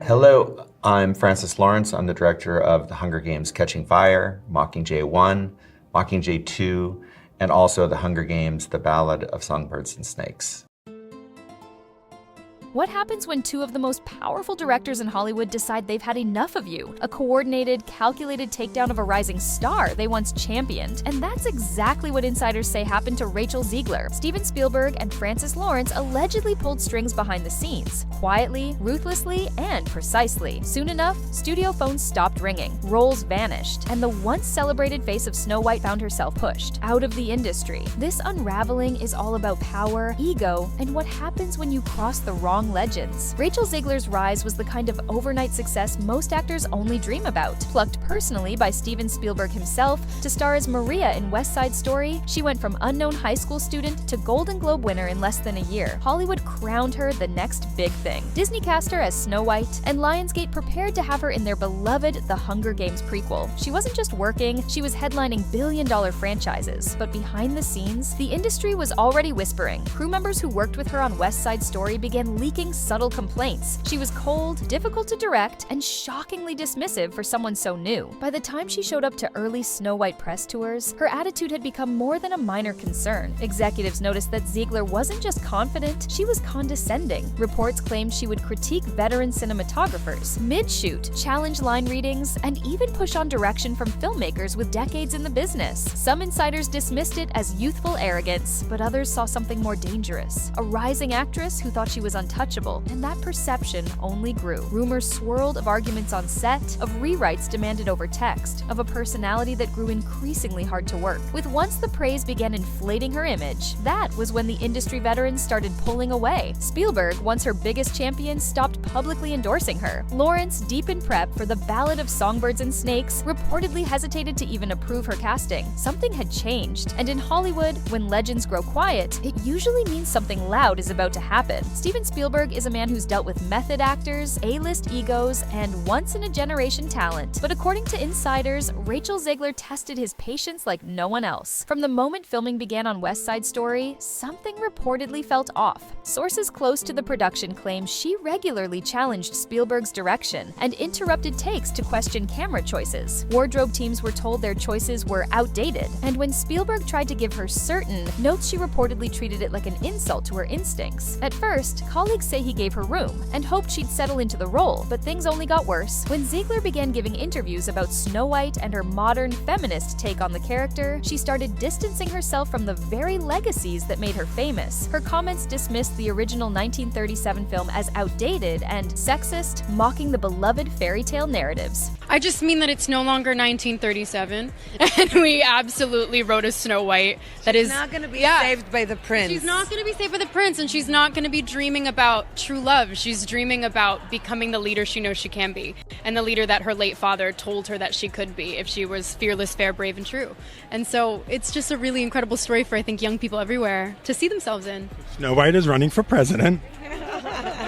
Hello, I'm Francis Lawrence. I'm the director of The Hunger Games: Catching Fire, Mockingjay 1, Mockingjay 2, and also The Hunger Games: The Ballad of Songbirds and Snakes. What happens when two of the most powerful directors in Hollywood decide they've had enough of you? A coordinated, calculated takedown of a rising star they once championed. And that's exactly what insiders say happened to Rachel Zegler. Steven Spielberg and Francis Lawrence allegedly pulled strings behind the scenes, quietly, ruthlessly, and precisely. Soon enough, studio phones stopped ringing, roles vanished, and the once celebrated face of Snow White found herself pushed out of the industry. This unraveling is all about power, ego, and what happens when you cross the wrong legends. Rachel Zegler's rise was the kind of overnight success most actors only dream about. Plucked personally by Steven Spielberg himself to star as Maria in West Side Story, she went from unknown high school student to Golden Globe winner in less than a year. Hollywood crowned her the next big thing. Disney cast her as Snow White, and Lionsgate prepared to have her in their beloved The Hunger Games prequel. She wasn't just working, she was headlining billion-dollar franchises. But behind the scenes, the industry was already whispering. Crew members who worked with her on West Side Story began leaking subtle complaints. She was cold, difficult to direct, and shockingly dismissive for someone so new. By the time she showed up to early Snow White press tours, her attitude had become more than a minor concern. Executives noticed that Zegler wasn't just confident, she was condescending. Reports claimed she would critique veteran cinematographers, mid-shoot, challenge line readings, and even push on direction from filmmakers with decades in the business. Some insiders dismissed it as youthful arrogance, but others saw something more dangerous. A rising actress who thought she was untouchable, and that perception only grew. Rumors swirled of arguments on set, of rewrites demanded over text, of a personality that grew increasingly hard to work. With once the praise began inflating her image, that was when the industry veterans started pulling away. Spielberg, once her biggest champion, stopped publicly endorsing her. Lawrence, deep in prep for The Ballad of Songbirds and Snakes, reportedly hesitated to even approve her casting. Something had changed, and in Hollywood, when legends grow quiet, it usually means something loud is about to happen. Steven Spielberg is a man who's dealt with method actors, A-list egos, and once-in-a-generation talent. But according to insiders, Rachel Zegler tested his patience like no one else. From the moment filming began on West Side Story, something reportedly felt off. Sources close to the production claim she regularly challenged Spielberg's direction and interrupted takes to question camera choices. Wardrobe teams were told their choices were outdated, and when Spielberg tried to give her certain notes, she reportedly treated it like an insult to her instincts. At first, colleagues say he gave her room and hoped she'd settle into the role, but things only got worse. When Zegler began giving interviews about Snow White and her modern feminist take on the character, she started distancing herself from the very legacies that made her famous. Her comments dismissed the original 1937 film as outdated and sexist, mocking the beloved fairy tale narratives. I just mean that it's no longer 1937, and we absolutely wrote a Snow White that is not going to be saved by the prince. She's not going to be saved by the prince, and she's not going to be dreaming about true love. She's dreaming about becoming the leader she knows she can be, and the leader that her late father told her that she could be if she was fearless, fair, brave, and true. And so it's just a really incredible story for, I think, young people everywhere to see themselves in. Snow White is running for president.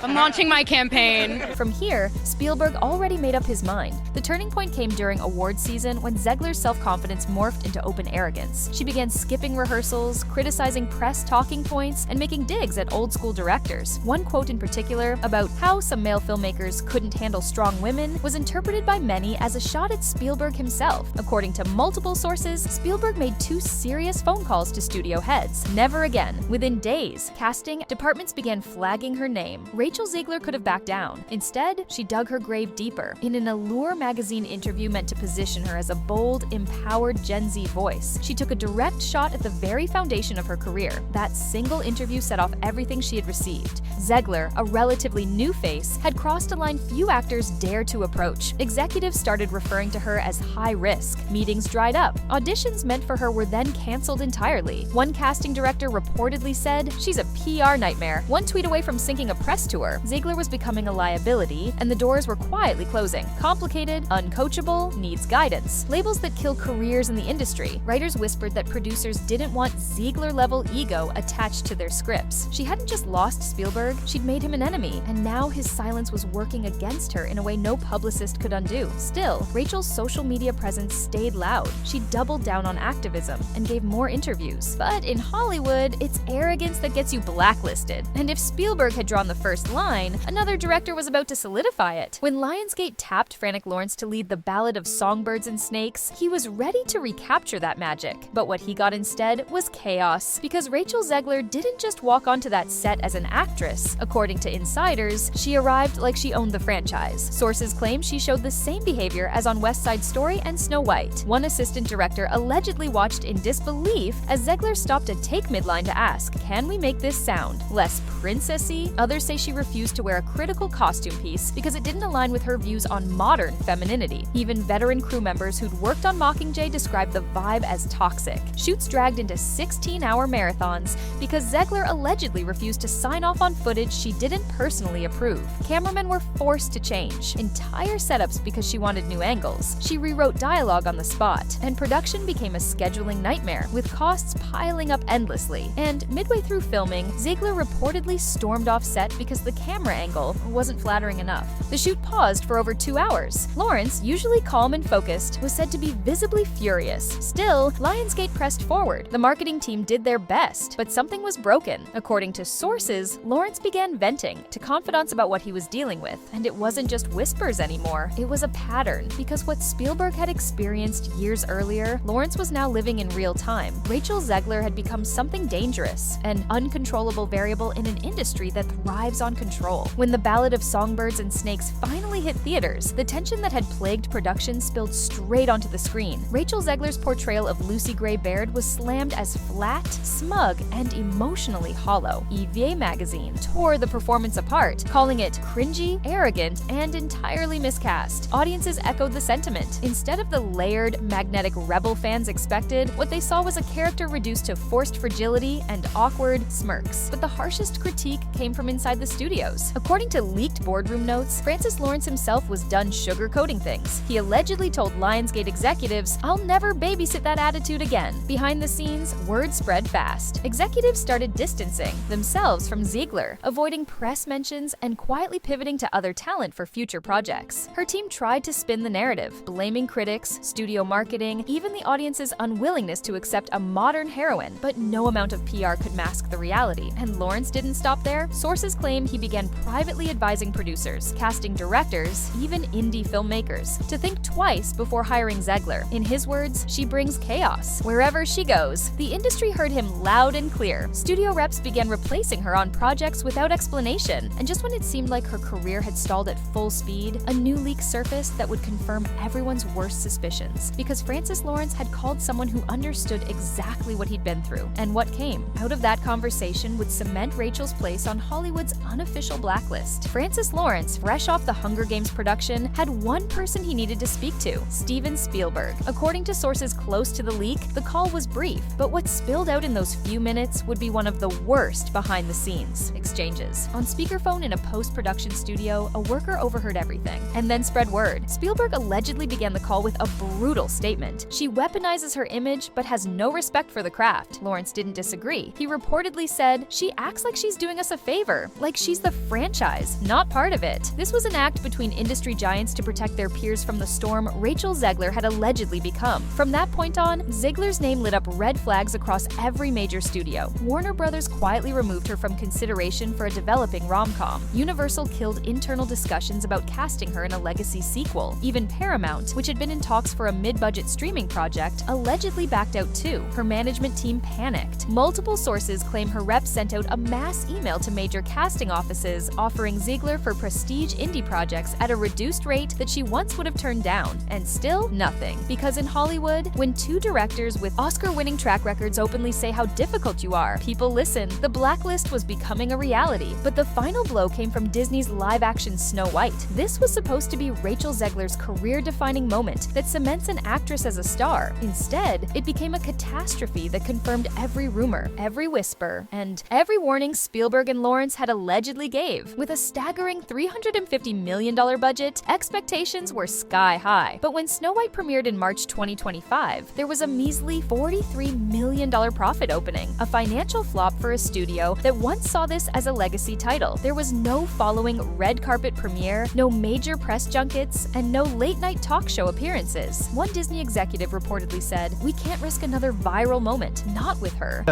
I'm launching my campaign. From here, Spielberg already made up his mind. The turning point came during awards season when Zegler's self-confidence morphed into open arrogance. She began skipping rehearsals, criticizing press talking points, and making digs at old-school directors. One quote in particular about how some male filmmakers couldn't handle strong women was interpreted by many as a shot at Spielberg himself. According to multiple sources, Spielberg made 2 serious phone calls to studio heads. Never again. Within days, casting departments began flagging her name. Rachel Zegler could have backed down. Instead, she dug her grave deeper. In an Allure magazine interview meant to position her as a bold, empowered Gen Z voice, she took a direct shot at the very foundation of her career. That single interview set off everything she had received. Zegler, a relatively new face, had crossed a line few actors dare to approach. Executives started referring to her as high risk. Meetings dried up. Auditions meant for her were then canceled entirely. One casting director reportedly said, "She's a PR nightmare." One tweet away from sinking a press tour, Zegler was becoming a liability, and the doors were quietly closing. Complicated, uncoachable, needs guidance. Labels that kill careers in the industry. Writers whispered that producers didn't want Zegler-level ego attached to their scripts. She hadn't just lost Spielberg, she'd made him an enemy, and now his silence was working against her in a way no publicist could undo. Still, Rachel's social media presence stayed loud. She doubled down on activism and gave more interviews. But in Hollywood, it's arrogance that gets you blacklisted. And if Spielberg had drawn on the first line, another director was about to solidify it. When Lionsgate tapped Frantic Lawrence to lead The Ballad of Songbirds and Snakes, he was ready to recapture that magic. But what he got instead was chaos, because Rachel Zegler didn't just walk onto that set as an actress. According to insiders, she arrived like she owned the franchise. Sources claim she showed the same behavior as on West Side Story and Snow White. One assistant director allegedly watched in disbelief as Zegler stopped a take midline to ask, "Can we make this sound less princessy?" Others say she refused to wear a critical costume piece because it didn't align with her views on modern femininity. Even veteran crew members who'd worked on Mockingjay described the vibe as toxic. Shoots dragged into 16-hour marathons because Zegler allegedly refused to sign off on footage she didn't personally approve. Cameramen were forced to change entire setups because she wanted new angles. She rewrote dialogue on the spot, and production became a scheduling nightmare, with costs piling up endlessly. And midway through filming, Zegler reportedly stormed off set because the camera angle wasn't flattering enough. The shoot paused for over 2 hours. Lawrence, usually calm and focused, was said to be visibly furious. Still, Lionsgate pressed forward. The marketing team did their best, but something was broken. According to sources, Lawrence began venting to confidants about what he was dealing with, and it wasn't just whispers anymore. It was a pattern, because what Spielberg had experienced years earlier, Lawrence was now living in real time. Rachel Zegler had become something dangerous, an uncontrollable variable in an industry that thrives on control. When The Ballad of Songbirds and Snakes finally hit theaters, the tension that had plagued production spilled straight onto the screen. Rachel Zegler's portrayal of Lucy Gray Baird was slammed as flat, smug, and emotionally hollow. EVA magazine tore the performance apart, calling it cringy, arrogant, and entirely miscast. Audiences echoed the sentiment. Instead of the layered, magnetic rebel fans expected, what they saw was a character reduced to forced fragility and awkward smirks. But the harshest critique came from inside the studios. According to leaked boardroom notes, Francis Lawrence himself was done sugarcoating things. He allegedly told Lionsgate executives, "I'll never babysit that attitude again." Behind the scenes, word spread fast. Executives started distancing themselves from Zegler, avoiding press mentions and quietly pivoting to other talent for future projects. Her team tried to spin the narrative, blaming critics, studio marketing, even the audience's unwillingness to accept a modern heroine, but no amount of PR could mask the reality. And Lawrence didn't stop there. Sources claim he began privately advising producers, casting directors, even indie filmmakers, to think twice before hiring Zegler. In his words, she brings chaos wherever she goes. The industry heard him loud and clear. Studio reps began replacing her on projects without explanation, and just when it seemed like her career had stalled at full speed, a new leak surfaced that would confirm everyone's worst suspicions. Because Francis Lawrence had called someone who understood exactly what he'd been through, and what came out of that conversation would cement Rachel's place on Hollywood's unofficial blacklist. Francis Lawrence, fresh off the Hunger Games production, had one person he needed to speak to: Steven Spielberg. According to sources close to the leak, the call was brief, but what spilled out in those few minutes would be one of the worst behind-the-scenes exchanges. On speakerphone in a post-production studio, a worker overheard everything, and then spread word. Spielberg allegedly began the call with a brutal statement. "She weaponizes her image, but has no respect for the craft." Lawrence didn't disagree. He reportedly said, "She acts like she's doing us a favor, like she's the franchise, not part of it." This was an act between industry giants to protect their peers from the storm Rachel Zegler had allegedly become. From that point on, Zegler's name lit up red flags across every major studio. Warner Brothers quietly removed her from consideration for a developing rom-com. Universal killed internal discussions about casting her in a legacy sequel. Even Paramount, which had been in talks for a mid-budget streaming project, allegedly backed out too. Her management team panicked. Multiple sources claim her reps sent out a mass email to major casting offices offering Zegler for prestige indie projects at a reduced rate that she once would have turned down. And still, nothing. Because in Hollywood, when two directors with Oscar-winning track records openly say how difficult you are, people listen. The blacklist was becoming a reality, but the final blow came from Disney's live-action Snow White. This was supposed to be Rachel Zegler's career-defining moment that cements an actress as a star. Instead, it became a catastrophe that confirmed every rumor, every whisper, and every warning Spielberg and Lawrence had allegedly gave. With a staggering $350 million budget, expectations were sky high. But when Snow White premiered in March 2025, 2005, there was a measly $43 million profit opening, a financial flop for a studio that once saw this as a legacy title. There was no following red carpet premiere, no major press junkets, and no late-night talk show appearances. One Disney executive reportedly said, "We can't risk another viral moment, not with her."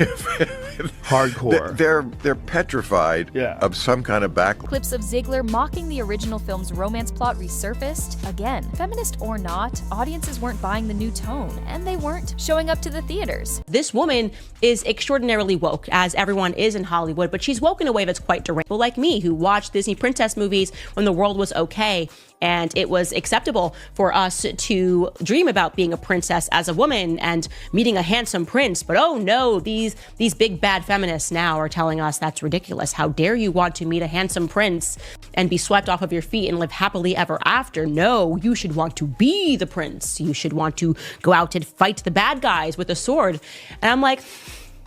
Hardcore. They're petrified of some kind of backlash. Clips of Zegler mocking the original film's romance plot resurfaced. Again, feminist or not, audiences weren't buying the new tone, and they weren't showing up to the theaters. This woman is extraordinarily woke, as everyone is in Hollywood, but she's woke in a way that's quite deranged. People like me who watched Disney princess movies when the world was okay and it was acceptable for us to dream about being a princess as a woman and meeting a handsome prince. But oh no, these big bad feminists now are telling us that's ridiculous. How dare you want to meet a handsome prince and be swept off of your feet and live happily ever after? No, you should want to be the prince. You should want to go out and fight the bad guys with a sword. And I'm like,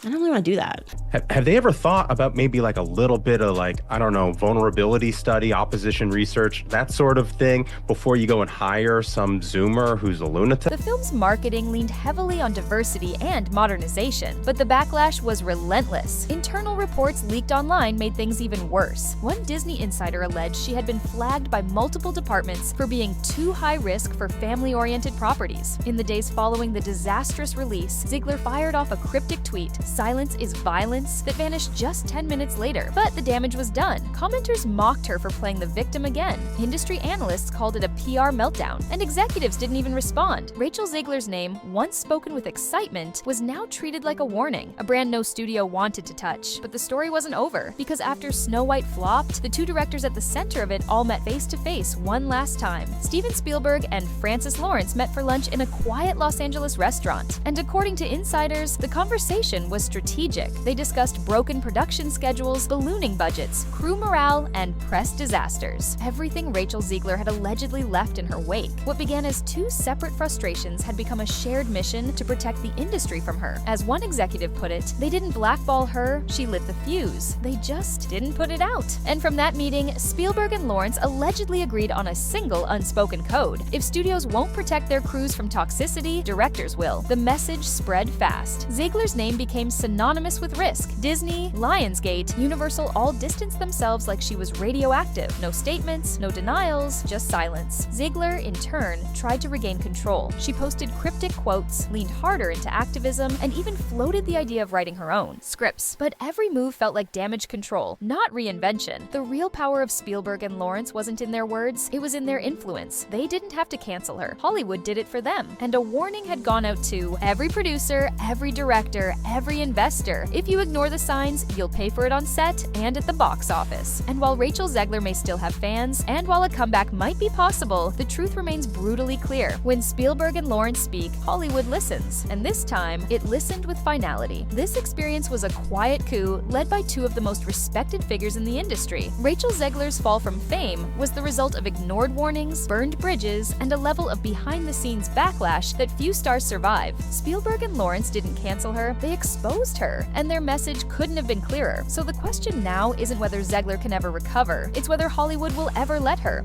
I don't really want to do that. Have they ever thought about maybe like a little bit of like, I don't know, vulnerability study, opposition research, that sort of thing before you go and hire some Zoomer who's a lunatic? The film's marketing leaned heavily on diversity and modernization, but the backlash was relentless. Internal reports leaked online made things even worse. One Disney insider alleged she had been flagged by multiple departments for being too high risk for family-oriented properties. In the days following the disastrous release, Zegler fired off a cryptic tweet, "Silence is violence," that vanished just 10 minutes later. But the damage was done. Commenters mocked her for playing the victim again. Industry analysts called it a PR meltdown, and executives didn't even respond. Rachel Zegler's name, once spoken with excitement, was now treated like a warning, a brand no studio wanted to touch. But the story wasn't over, because after Snow White flopped, the two directors at the center of it all met face to face one last time. Steven Spielberg and Francis Lawrence met for lunch in a quiet Los Angeles restaurant, and according to insiders, the conversation was strategic. They discussed broken production schedules, ballooning budgets, crew morale, and press disasters. Everything Rachel Zegler had allegedly left in her wake. What began as two separate frustrations had become a shared mission to protect the industry from her. As one executive put it, they didn't blackball her, she lit the fuse. They just didn't put it out. And from that meeting, Spielberg and Lawrence allegedly agreed on a single unspoken code. If studios won't protect their crews from toxicity, directors will. The message spread fast. Zegler's name became synonymous with risk. Disney, Lionsgate, Universal all distanced themselves like she was radioactive. No statements, no denials, just silence. Zegler, in turn, tried to regain control. She posted cryptic quotes, leaned harder into activism, and even floated the idea of writing her own scripts. But every move felt like damage control, not reinvention. The real power of Spielberg and Lawrence wasn't in their words, it was in their influence. They didn't have to cancel her. Hollywood did it for them. And a warning had gone out to every producer, every director, every investor. If you ignore the signs, you'll pay for it on set and at the box office. And while Rachel Zegler may still have fans, and while a comeback might be possible, the truth remains brutally clear. When Spielberg and Lawrence speak, Hollywood listens. And this time, it listened with finality. This experience was a quiet coup led by two of the most respected figures in the industry. Rachel Zegler's fall from fame was the result of ignored warnings, burned bridges, and a level of behind-the-scenes backlash that few stars survive. Spielberg and Lawrence didn't cancel her, they exposed her, and their message couldn't have been clearer. So the question now isn't whether Zegler can ever recover, it's whether Hollywood will ever let her.